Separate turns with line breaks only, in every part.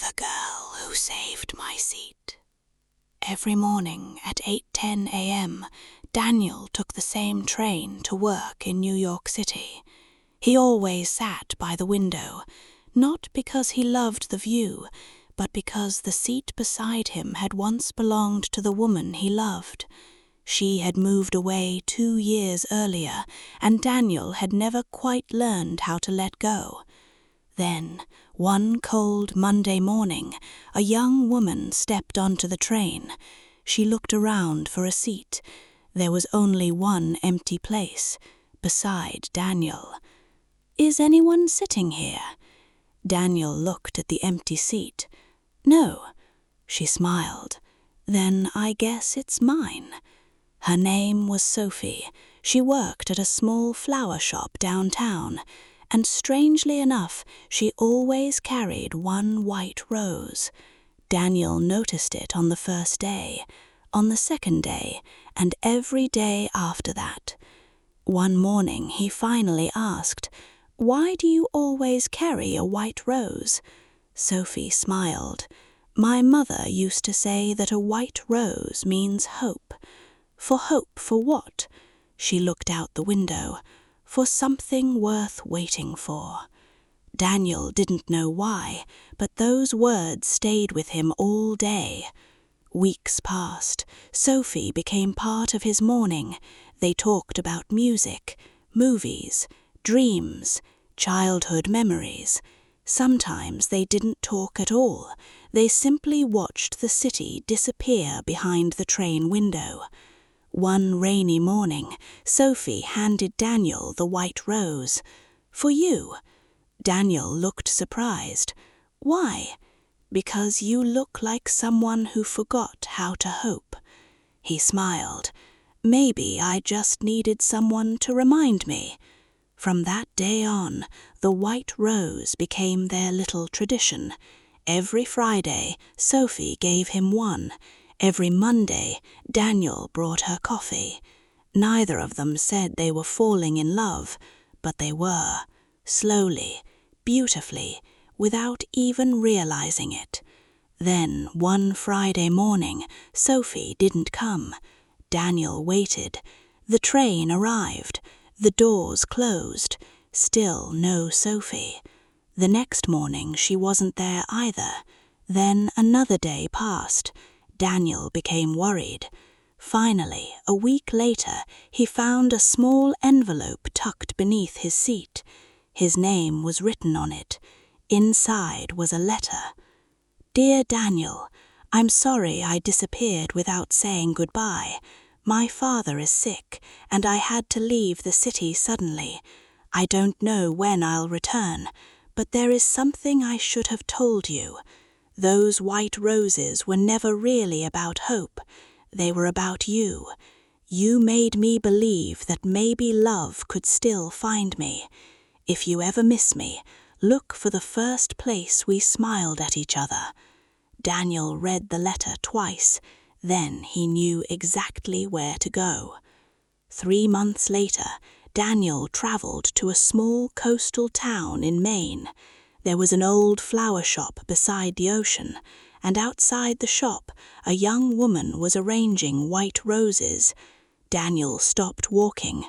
The girl who saved my seat. Every morning at 8:10 a.m., Daniel took the same train to work in New York City. He always sat by the window, not because he loved the view, but because the seat beside him had once belonged to the woman he loved. She had moved away 2 years earlier, and Daniel had never quite learned how to let go. Then, one cold Monday morning, a young woman stepped onto the train. She looked around for a seat. There was only one empty place, beside Daniel. "Is anyone sitting here?" Daniel looked at the empty seat. "No." She smiled. "Then I guess it's mine." Her name was Sophie. She worked at a small flower shop downtown, and strangely enough, she always carried one white rose. Daniel noticed it on the first day, on the second day, and every day after that. One morning he finally asked, "Why do you always carry a white rose?" Sophie smiled. "My mother used to say that a white rose means hope." "For hope for what?" She looked out the window. "For something worth waiting for." Daniel didn't know why, but those words stayed with him all day. Weeks passed. Sophie became part of his morning. They talked about music, movies, dreams, childhood memories. Sometimes they didn't talk at all. They simply watched the city disappear behind the train window. One rainy morning, Sophie handed Daniel the white rose. "For you." Daniel looked surprised. "Why?" "Because you look like someone who forgot how to hope." He smiled. "Maybe I just needed someone to remind me." From that day on, the white rose became their little tradition. Every Friday, Sophie gave him one. Every Monday, Daniel brought her coffee. Neither of them said they were falling in love, but they were, slowly, beautifully, without even realizing it. Then, one Friday morning, Sophie didn't come. Daniel waited. The train arrived. The doors closed. Still no Sophie. The next morning she wasn't there either. Then another day passed. Daniel became worried. Finally, a week later, he found a small envelope tucked beneath his seat. His name was written on it. Inside was a letter. "Dear Daniel, I'm sorry I disappeared without saying goodbye. My father is sick, and I had to leave the city suddenly. I don't know when I'll return, but there is something I should have told you. Those white roses were never really about hope. They were about you. You made me believe that maybe love could still find me. If you ever miss me, look for the first place we smiled at each other." Daniel read the letter twice. Then he knew exactly where to go. 3 months later, Daniel traveled to a small coastal town in Maine. There was an old flower shop beside the ocean, and outside the shop a young woman was arranging white roses. Daniel stopped walking.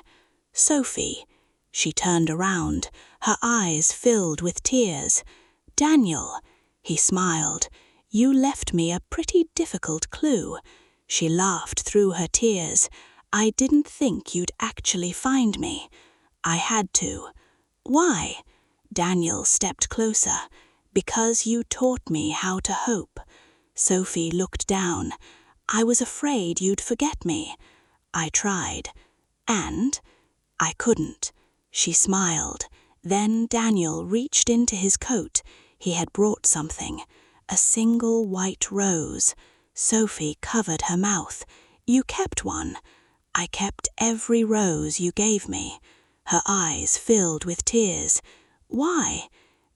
"Sophie." She turned around, her eyes filled with tears. "Daniel." He smiled. "You left me a pretty difficult clue." She laughed through her tears. "I didn't think you'd actually find me." "I had to." "Why?" Daniel stepped closer. "Because you taught me how to hope." Sophie looked down. "I was afraid you'd forget me." "I tried." "And?" "I couldn't." She smiled. Then Daniel reached into his coat. He had brought something. A single white rose. Sophie covered her mouth. "You kept one." "I kept every rose you gave me." Her eyes filled with tears. "Why?"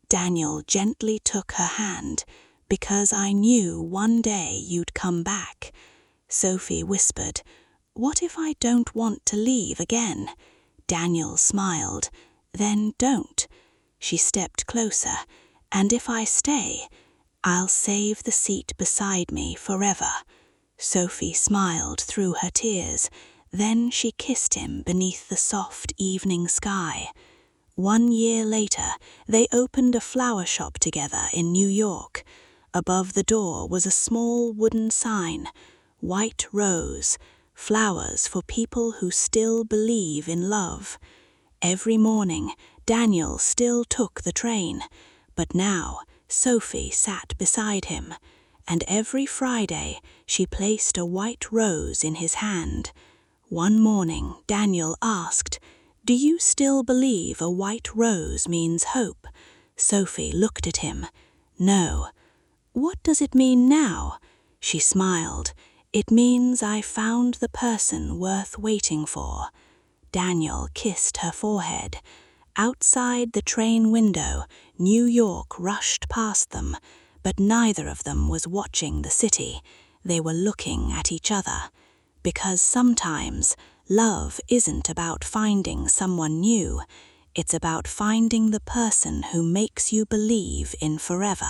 Daniel gently took her hand. "Because I knew one day you'd come back." Sophie whispered, "What if I don't want to leave again?" Daniel smiled. "Then don't." She stepped closer. "And if I stay?" "I'll save the seat beside me forever." Sophie smiled through her tears. Then she kissed him beneath the soft evening sky. 1 year later, they opened a flower shop together in New York. Above the door was a small wooden sign, "White Rose, flowers for people who still believe in love." Every morning, Daniel still took the train, but now Sophie sat beside him, and every Friday she placed a white rose in his hand. One morning, Daniel asked, "Do you still believe a white rose means hope?" Sophie looked at him. "No." "What does it mean now?" She smiled. "It means I found the person worth waiting for." Daniel kissed her forehead. Outside the train window, New York rushed past them, but neither of them was watching the city. They were looking at each other. Because sometimes love isn't about finding someone new, it's about finding the person who makes you believe in forever.